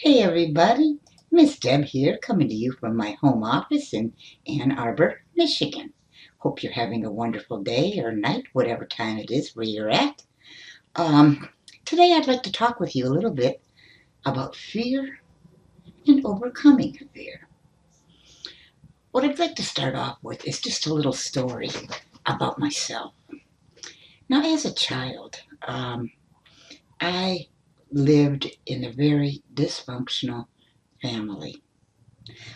Hey everybody, Miss Deb here, coming to you from my home office in Ann Arbor, Michigan. Hope you're having a wonderful day or night, whatever time it is where you're at. Um, Today I'd like to talk with you a little bit about fear and overcoming fear. What I'd like to start off with is just a little story about myself. Now, as a child, I lived in a very dysfunctional family.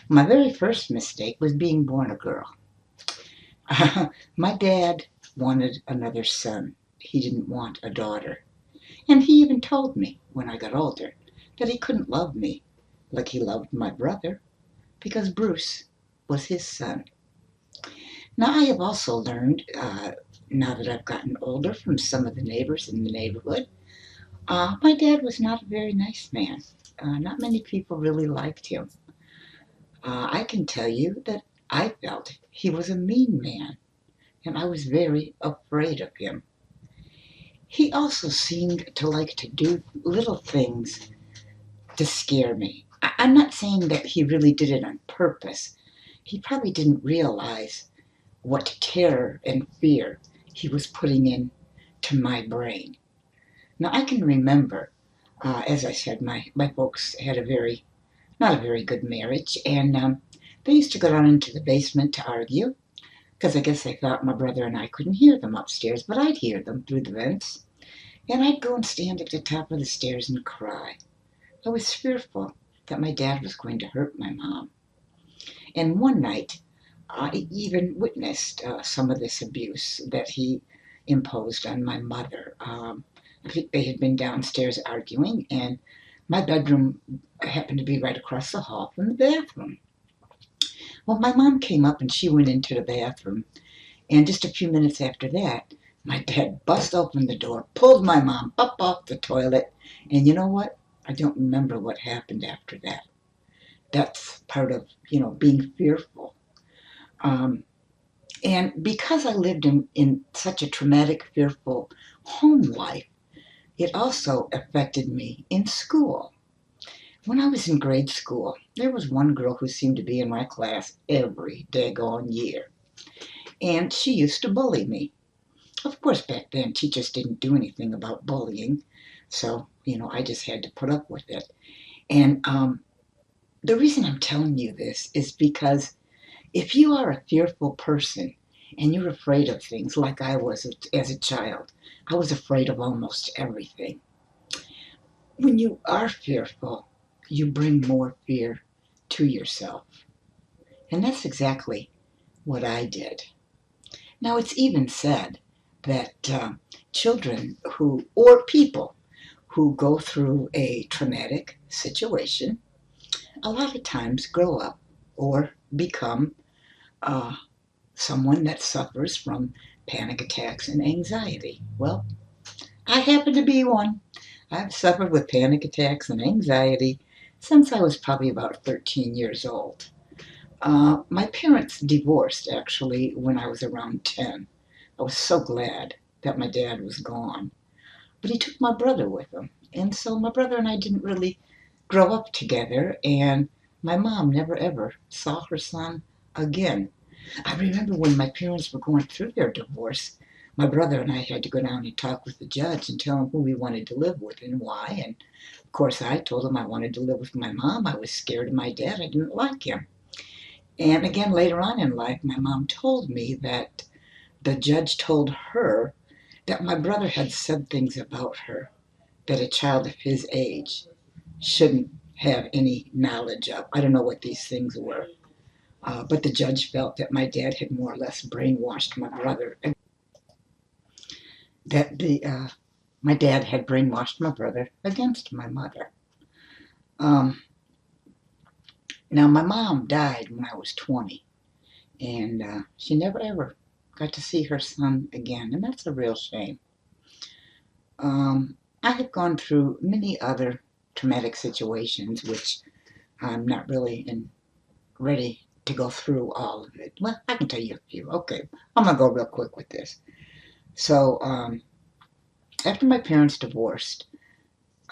My very first mistake was being born a girl. My dad wanted another son. He didn't want a daughter. And he even told me when I got older that he couldn't love me like he loved my brother because Bruce was his son. Now, I have also learned, now that I've gotten older, from some of the neighbors in the neighborhood, my dad was not a very nice man. Not many people really liked him. I can tell you that I felt he was a mean man, and I was very afraid of him. He also seemed to like to do little things to scare me. I'm not saying that he really did it on purpose. He probably didn't realize what terror and fear he was putting into my brain. Now, I can remember, as I said, my folks had not a very good marriage, and they used to go down into the basement to argue because I guess they thought my brother and I couldn't hear them upstairs, but I'd hear them through the vents. And I'd go and stand at the top of the stairs and cry. I was fearful that my dad was going to hurt my mom. And one night, I even witnessed some of this abuse that he imposed on my mother. I think they had been downstairs arguing, and my bedroom happened to be right across the hall from the bathroom. Well, my mom came up and she went into the bathroom, and just a few minutes after that, my dad bust open the door, pulled my mom up off the toilet, and you know what? I don't remember what happened after that. That's part of, being fearful. Um, and because I lived in such a traumatic, fearful home life, it also affected me in school. When I was in grade school, there was one girl who seemed to be in my class every daggone year, and she used to bully me. Of course, back then, teachers didn't do anything about bullying, so, I just had to put up with it. And the reason I'm telling you this is because if you are a fearful person and you're afraid of things like I was as a child, I was afraid of almost everything. When you are fearful, you bring more fear to yourself. And that's exactly what I did. Now, it's even said that children or people who go through a traumatic situation, a lot of times grow up or become uh, someone that suffers from panic attacks and anxiety. Well, I happen to be one. I've suffered with panic attacks and anxiety since I was probably about 13 years old. My parents divorced actually when I was around 10. I was so glad that my dad was gone. But he took my brother with him. And so my brother and I didn't really grow up together, and my mom never ever saw her son again. I remember when my parents were going through their divorce, my brother and I had to go down and talk with the judge and tell him who we wanted to live with and why. And of course, I told him I wanted to live with my mom. I was scared of my dad. I didn't like him. And again, later on in life, my mom told me that the judge told her that my brother had said things about her that a child of his age shouldn't have any knowledge of. I don't know what these things were. But the judge felt that my dad had more or less brainwashed my brother. That my dad had brainwashed my brother against my mother. Um, Now my mom died when I was 20, and she never ever got to see her son again, and that's a real shame. I have gone through many other traumatic situations, which I'm not really ready to go through all of it. Well, I can tell you a few. Okay, I'm gonna go real quick with this. So, after my parents divorced,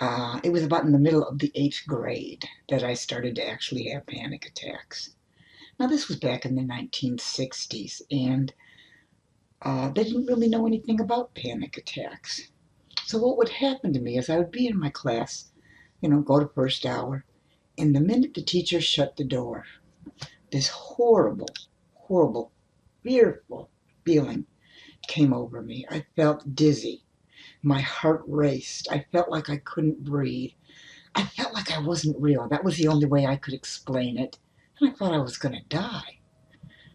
It was about in the middle of the 8th grade that I started to actually have panic attacks. Now, this was back in the 1960s, and they didn't really know anything about panic attacks. So what would happen to me is I would be in my class, go to first hour, and the minute the teacher shut the door, this horrible, horrible, fearful feeling came over me. I felt dizzy. My heart raced. I felt like I couldn't breathe. I felt like I wasn't real. That was the only way I could explain it. And I thought I was going to die.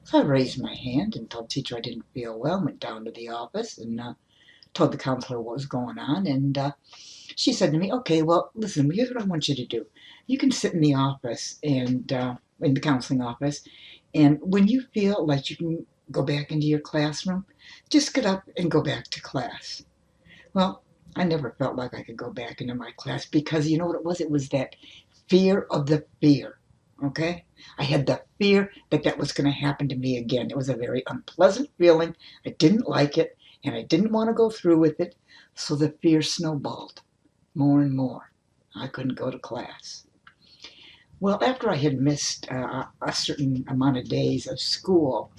So I raised my hand and told the teacher I didn't feel well, went down to the office and told the counselor what was going on. And she said to me, okay, well, listen, here's what I want you to do. You can sit in the office and in the counseling office, and when you feel like you can go back into your classroom, just get up and go back to class. Well, I never felt like I could go back into my class because you know what it was? It was that fear of the fear. Okay? I had the fear that that was going to happen to me again. It was a very unpleasant feeling. I didn't like it, and I didn't want to go through with it. So the fear snowballed more and more. I couldn't go to class. Well, after I had missed a certain amount of days of school,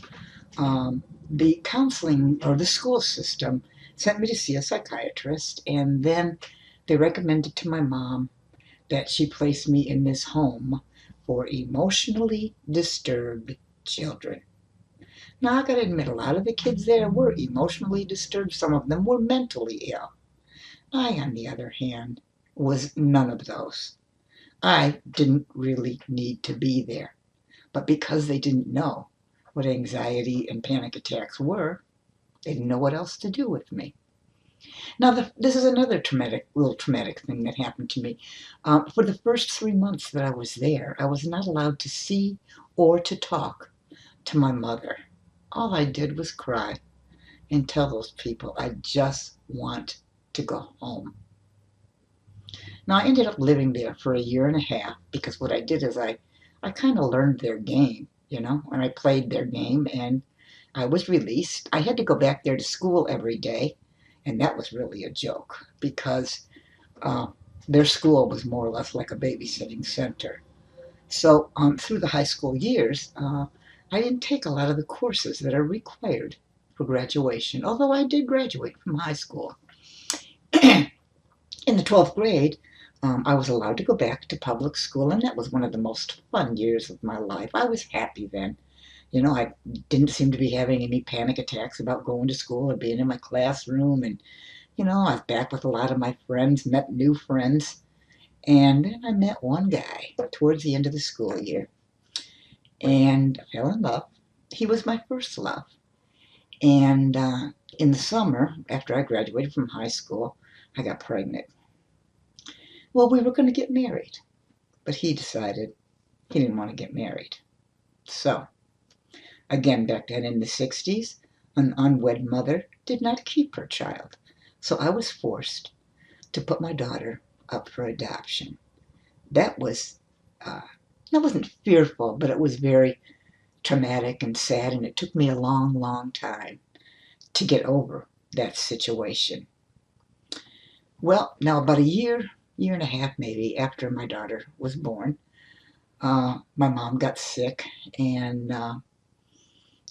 the counseling or the school system sent me to see a psychiatrist, and then they recommended to my mom that she place me in this home for emotionally disturbed children. Now, I gotta admit, a lot of the kids there were emotionally disturbed. Some of them were mentally ill. I, on the other hand, was none of those. I didn't really need to be there. But because they didn't know what anxiety and panic attacks were, they didn't know what else to do with me. Now, this is another little traumatic thing that happened to me. For the first 3 months that I was there, I was not allowed to see or to talk to my mother. All I did was cry and tell those people I just want to go home. Now, I ended up living there for a year and a half because what I did is I kind of learned their game, and I played their game, and I was released. I had to go back there to school every day, and that was really a joke because uh, their school was more or less like a babysitting center. So through the high school years, I didn't take a lot of the courses that are required for graduation, although I did graduate from high school. In the 12th grade, I was allowed to go back to public school, and that was one of the most fun years of my life. I was happy then. I didn't seem to be having any panic attacks about going to school or being in my classroom. And, I was back with a lot of my friends, met new friends. And then I met one guy towards the end of the school year and I fell in love. He was my first love. And in the summer, after I graduated from high school, I got pregnant. Well, we were going to get married, but he decided he didn't want to get married. So, again, back then in the 60s, an unwed mother did not keep her child. So I was forced to put my daughter up for adoption. That was, uh, that wasn't fearful, but it was very traumatic and sad, and it took me a long, long time to get over that situation. Well, now about a year and a half maybe after my daughter was born, my mom got sick, and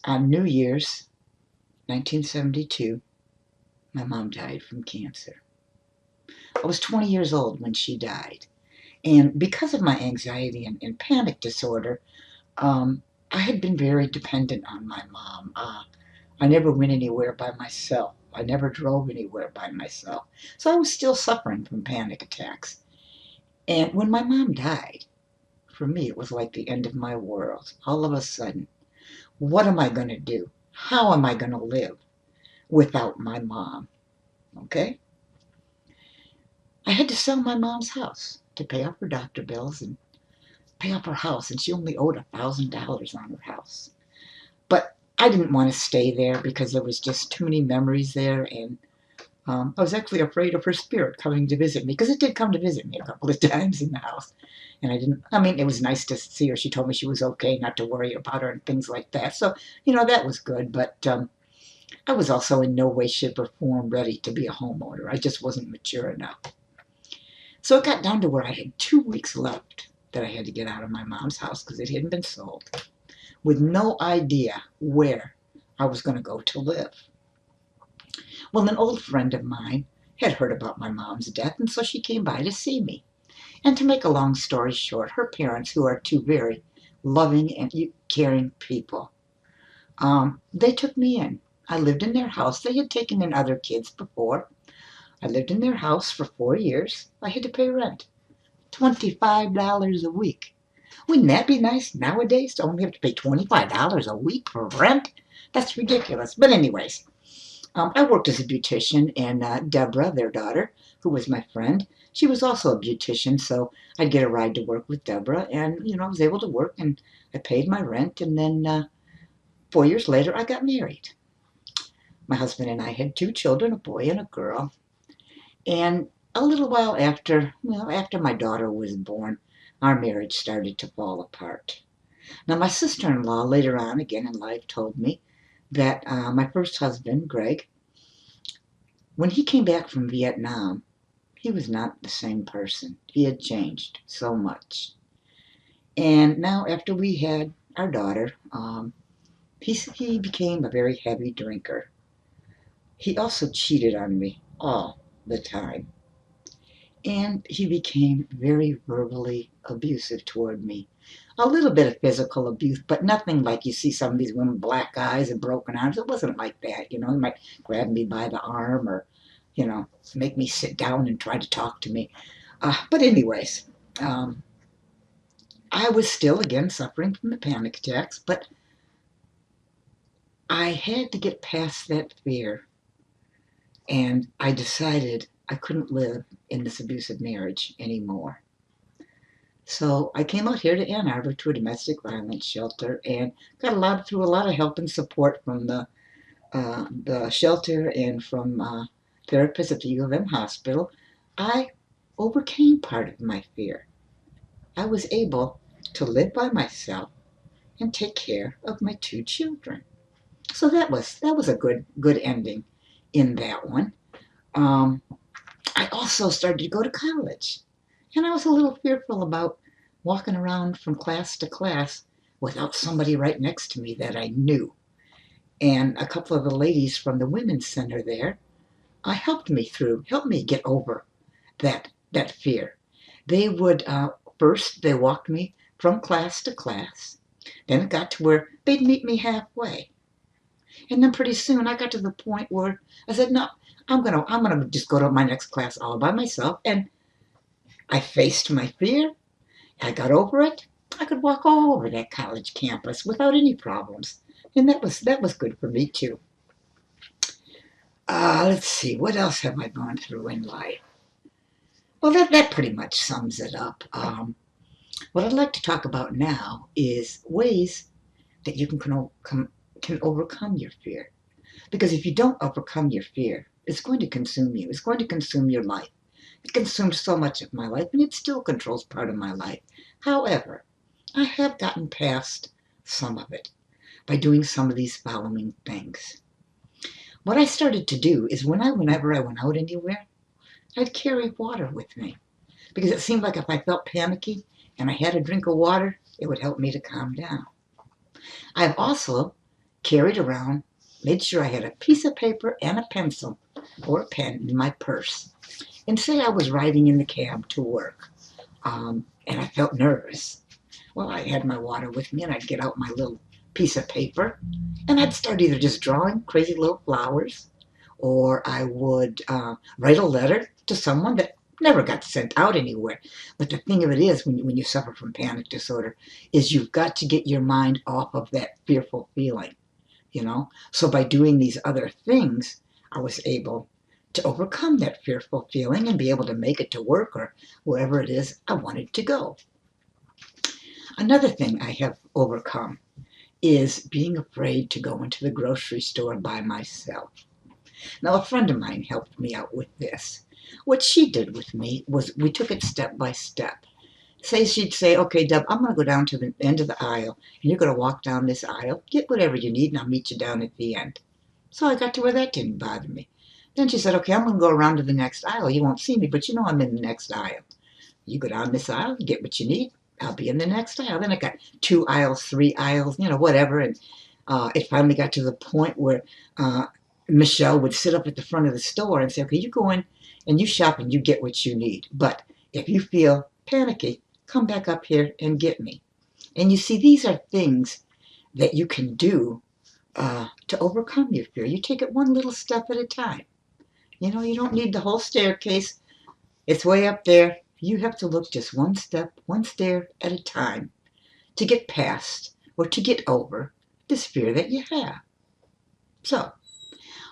on New Year's 1972, my mom died from cancer. I was 20 years old when she died. And because of my anxiety and panic disorder, I had been very dependent on my mom. I never went anywhere by myself. I never drove anywhere by myself. So I was still suffering from panic attacks. And when my mom died, for me, it was like the end of my world. All of a sudden, what am I going to do? How am I going to live without my mom? Okay? I had to sell my mom's house to pay off her doctor bills and pay off her house. And she only owed $1,000 on her house. But I didn't want to stay there because there was just too many memories there, and I was actually afraid of her spirit coming to visit me, because it did come to visit me a couple of times in the house. And it was nice to see her. She told me she was okay, not to worry about her and things like that. So, that was good. But I was also in no way, shape, or form ready to be a homeowner. I just wasn't mature enough. So it got down to where I had 2 weeks left that I had to get out of my mom's house because it hadn't been sold, with no idea where I was going to go to live. Well, an old friend of mine had heard about my mom's death, and so she came by to see me. And to make a long story short, her parents, who are two very loving and caring people, they took me in. I lived in their house. They had taken in other kids before. I lived in their house for 4 years. I had to pay rent, $25 a week. Wouldn't that be nice nowadays to only have to pay $25 a week for rent? That's ridiculous. But anyways, I worked as a beautician, and Deborah, their daughter, who was my friend, she was also a beautician, so I'd get a ride to work with Deborah, and I was able to work, and I paid my rent, and then 4 years later, I got married. My husband and I had 2 children, a boy and a girl, and a little while after, after my daughter was born, our marriage started to fall apart. Now, my sister-in-law later on, again in life, told me that my first husband, Greg, when he came back from Vietnam, he was not the same person. He had changed so much. And now, after we had our daughter, he became a very heavy drinker. He also cheated on me all the time. And he became very verbally abusive toward me. A little bit of physical abuse, but nothing like you see some of these women, black eyes and broken arms. It wasn't like that. He might grab me by the arm or, make me sit down and try to talk to me. But anyways, um, I was still, again, suffering from the panic attacks, but I had to get past that fear. And I decided I couldn't live in this abusive marriage anymore. So I came out here to Ann Arbor to a domestic violence shelter and got through a lot of help and support from the shelter and from therapists at the U of M hospital. I overcame part of my fear. I was able to live by myself and take care of my 2 children. So that was a good ending in that one. Um, I also started to go to college, and I was a little fearful about walking around from class to class without somebody right next to me that I knew. And a couple of the ladies from the women's center there helped me get over that fear. They would first they walked me from class to class. Then it got to where they'd meet me halfway, and then pretty soon I got to the point where I said, "No, I'm gonna just go to my next class all by myself." And I faced my fear. I got over it. I could walk all over that college campus without any problems, and that was good for me too. Let's see, what else have I gone through in life? Well, that pretty much sums it up. What I'd like to talk about now is ways that you can overcome your fear. Because if you don't overcome your fear, it's going to consume you. It's going to consume your life. It consumed so much of my life, and it still controls part of my life. However, I have gotten past some of it by doing some of these following things. What I started to do is whenever I went out anywhere, I'd carry water with me because it seemed like if I felt panicky and I had a drink of water, it would help me to calm down. I've also carried around, made sure I had a piece of paper and a pencil or a pen in my purse. And say I was riding in the cab to work, and I felt nervous. Well, I had my water with me, and I'd get out my little piece of paper, and I'd start either just drawing crazy little flowers, or I would write a letter to someone that never got sent out anywhere. But the thing of it is, when you suffer from panic disorder, is you've got to get your mind off of that fearful feeling, So by doing these other things, I was able to overcome that fearful feeling and be able to make it to work or wherever it is I wanted to go. Another thing I have overcome is being afraid to go into the grocery store by myself. Now, a friend of mine helped me out with this. What she did with me was we took it step by step. She'd say, "Okay, Deb, I'm going to go down to the end of the aisle, and you're going to walk down this aisle, get whatever you need, and I'll meet you down at the end." So I got to where that didn't bother me. Then she said, okay, I'm going to go around to the next aisle. You won't see me, but you know I'm in the next aisle. You go down this aisle, you get what you need. I'll be in the next aisle. Then I got 2 aisles, 3 aisles, whatever. And it finally got to the point where Michelle would sit up at the front of the store and say, okay, you go in and you shop and you get what you need. But if you feel panicky, come back up here and get me. And you see, these are things that you can do to overcome your fear. You take it one little step at a time. You don't need the whole staircase. It's way up there. You have to look just one step, one stair at a time to get past or to get over this fear that you have. So,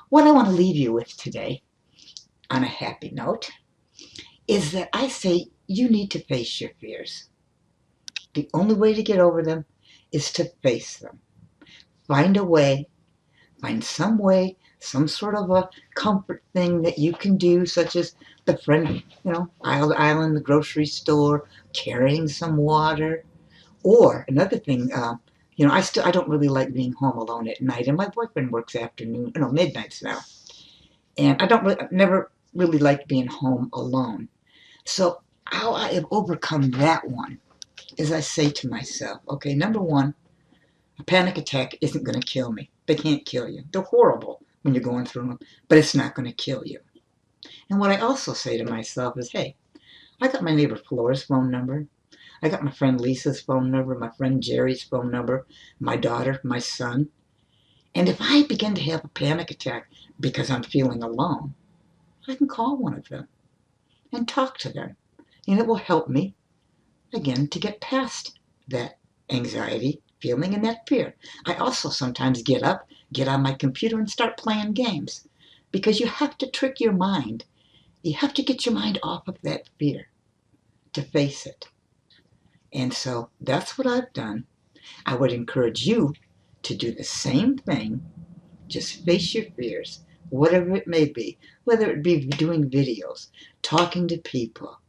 what I want to leave you with today, on a happy note, is that I say you need to face your fears. The only way to get over them is to face them. Find a way, find some way, some sort of a comfort thing that you can do, such as the friend, aisle to aisle in the grocery store, carrying some water. Or another thing, I don't really like being home alone at night, and my boyfriend works midnights now, and never really like being home alone. So how I have overcome that one is I say to myself, okay, number one, a panic attack isn't going to kill me. They can't kill you. They're horrible when you're going through them, but it's not going to kill you. And what I also say to myself is, hey, I got my neighbor Flora's phone number. I got my friend Lisa's phone number, my friend Jerry's phone number, my daughter, my son. And if I begin to have a panic attack because I'm feeling alone, I can call one of them and talk to them. And it will help me, again, to get past that anxiety feeling and that fear. I also sometimes get up, get on my computer, and start playing games. Because you have to trick your mind. You have to get your mind off of that fear to face it. And so that's what I've done. I would encourage you to do the same thing. Just face your fears, whatever it may be, whether it be doing videos, talking to people.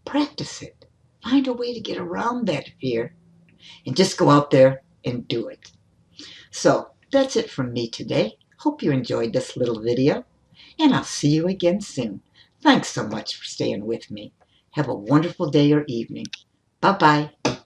Practice it. Find a way to get around that fear and just go out there and do it. So that's it from me today. Hope you enjoyed this little video, and I'll see you again soon. Thanks so much for staying with me. Have a wonderful day or evening. Bye-bye.